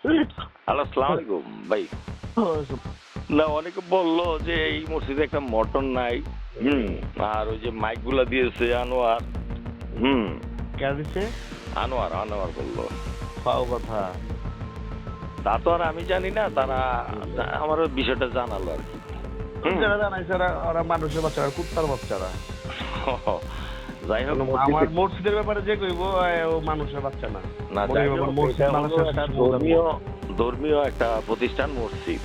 Hello, আসসালামু আলাইকুম ভাই। না, অনেকে বললো যে এই মসজিদে একটা মটন নাই। হুম। আর ওই যে মাইক গুলা দিয়েছে আনোয়ার। হুম। কে দিছে? আনোয়ার আনোয়ার বললো। পাও কথা। তা তো আর আমি জানি না, তারা আমার ওই বিষয়টা জানালো আর কি। যারা জানাইছে ওরা মানুষের বাচ্চারা, কুত্তার বাচ্চারা। যাই হোক, আমার মসজিদের ব্যাপারে যে কইব ও মানুষের বাচ্চা না। না, যাই হোক, এটা হলো একটা ধর্মীয় একটা প্রতিষ্ঠান মসজিদ।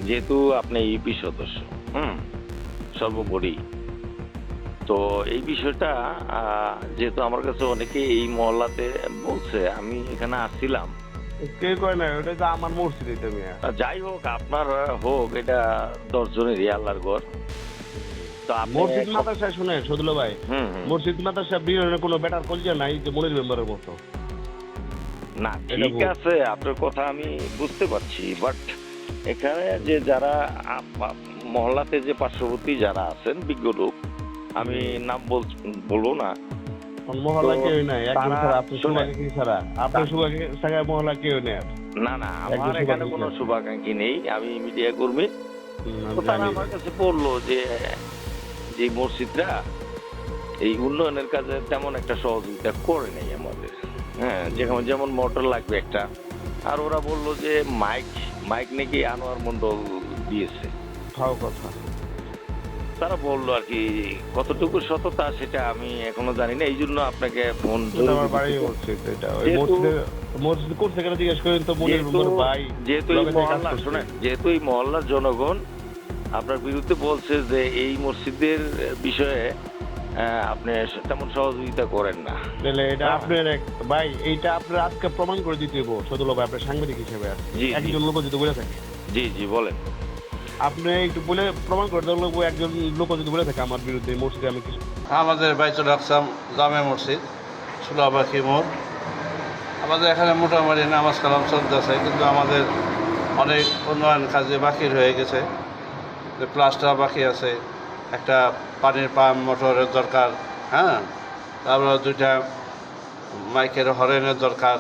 যেহেতু আপনি ইউপি সদস্য, সর্বোপরি, তো এই বিষয়টা যেহেতু আমার কাছে অনেকে এই মহল্লাতে বলছে, আমি এখানে আসছিলাম। কে কয় না ওটা তো আমার মসজিদ, এটা মিয়া। যাই হোক, আপনার হোক, এটা 10 জনেরই আল্লাহর ঘর। তো মসজিদ মাদ্রাসায় শুনে সদুল ভাই, মসজিদ মাদ্রাসা বিরোধী কোনো বেটার কলজা নাই যে মনির মেম্বারের মতো। না, ঠিক আছে, আপনার কথা আমি বুঝতে পারছি, বাট এখানে যে যারা মহল্লাতে যে পার্শ্ববর্তী যারা আছেন বিজ্ঞ লোক, আমি নাম বলবো না, মহল্লা কেউ নাই, একজন ছাড়া আপনি শুভাকাঙ্ক্ষী ছাড়া, আপনি শুভাকাঙ্ক্ষী ছাড়া মহল্লা কেউ নেই। না না, আমার এখানে কোনো শুভাকাঙ্ক্ষী নেই, আমি মিডিয়া কর্মী। তো তারা আমার কাছে বললো যে যে মসজিদটা এই উন্নয়নের কাজে তেমন একটা সহযোগিতা করে নেই আমাদের। হ্যাঁ, যেমন মোটর লাগবে একটা, আর ওরা বললো যে মাইক নাকি আনোয়ার মন্ডল দিয়েছে। কথা তারা বললো আর কি, কতটুকু সততা সেটা আমি এখনো জানি না, এই জন্য আপনাকে ফোন। যেহেতু এই মহল্লার জনগণ আপনার বিরুদ্ধে বলছে যে এই মসজিদের বিষয়ে আপনি তেমন সহযোগিতা করেন না, এটা আপনার ভাই, এইটা আপনার আজকে প্রমাণ করে দিতে হইব সদুল ভাই, আপনার সাংবাদিক হিসেবে একজন লোক যদি বলে থাকে। জি জি, বলেন। আপনি একটু বলে প্রমাণ করে দেওয়া লোক, একজন লোক যদি বলে থাকে আমার বিরুদ্ধে মসজিদে আমি কিছু। আমাদের বাইতুল আকসাম জামে মসজিদ, সুলাবাখি মোড়, আমাদের এখানে মোটামুটি নামাজ কালাম চলতেছে, কিন্তু আমাদের অনেক উন্নয়ন কাজে বাকি রয়ে গেছে। যে প্লাস্টার বাকি আছে, একটা পানির পাম্প মোটরের দরকার, হ্যাঁ, তারপরে 2টা মাইকের হরেনের দরকার,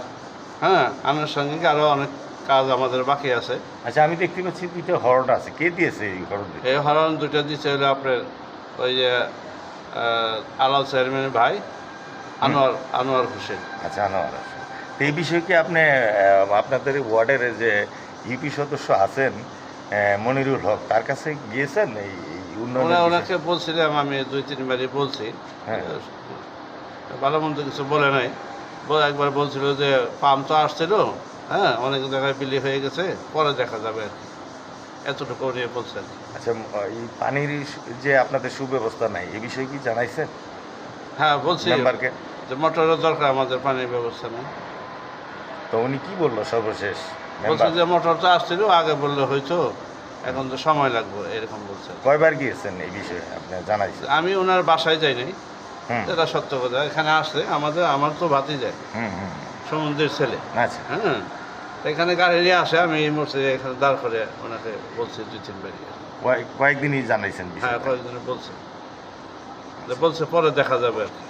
হ্যাঁ, আনুষঙ্গিক আরও অনেক কাজ আমাদের বাকি আছে। আচ্ছা, আমি দেখতে পাচ্ছি 2টা হরন আছে, কে দিয়েছে এই হরন? এই হরন 2টা দিচ্ছে হলো আপনার ওই যে আলাল চেয়ারম্যানের ভাই আনোয়ার হোসেন। আচ্ছা, আনোয়ার। তো এই বিষয়ে কি আপনি আপনাদের ওয়ার্ডের যে ইউপি সদস্য আছেন মনিরুল হক, তার কাছে গিয়েছেন? এই ওনাকে বলছিলাম, আমি 2-3 বারই বলছি, ভালো মন্দ কিছু বলে নাই। একবার বলছিল যে পাম্প তো আসছিল, হ্যাঁ, অনেক জায়গায় বিলি হয়ে গেছে, পরে দেখা যাবে আর কি, এতটুকু নিয়ে বলছেন। আচ্ছা, এই পানির যে আপনাদের সুব্যবস্থা নাই, এই বিষয়ে কি জানাইছেন? হ্যাঁ, বলছি মেম্বারকে যে মোটরের দরকার, আমাদের পানির ব্যবস্থা নেই। তো উনি কি বললো সর্বশেষ? বলছে যে মোটর তো আসছিল, আগে বললে হয়তো, এখন তো সময় লাগবে, এরকম বলছে। কয়বার গিয়েছেন এই বিষয়ে আপনি জানাইছেন? আমি ওনার বাসায় যাই নাই, এটা সত্য কথা। এখানে আসলে আমার তো ভাতি যায়, সমুদ্রের ছেলে। আচ্ছা, হ্যাঁ, এখানে গাড়ি নিয়ে আসে, আমি এই মসজিদে এখানে দাঁড় করে ওনাকে বলছি 2-3 বারই। কয়েকদিনই জানাইছেন? হ্যাঁ, কয়েকদিন বলছে পরে দেখা যাবে আর কি।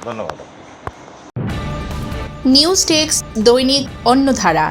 ধন্যবাদ। নিউজ টেক্স, দৈনিক অন্যধারা।